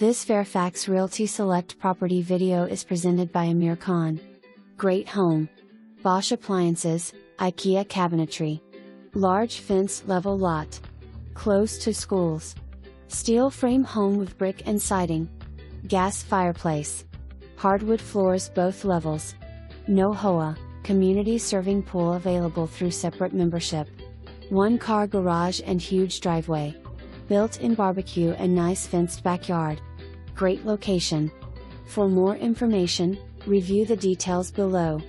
This Fairfax Realty Select property video is presented by Amir Khan. Great home. Bosch appliances, IKEA cabinetry. Large fence-level lot. Close to schools. Steel frame home with brick and siding. Gas fireplace. Hardwood floors both levels. No HOA, community serving pool available through separate membership. 1-car garage and huge driveway. Built-in barbecue and nice fenced backyard. Great location. For more information, review the details below.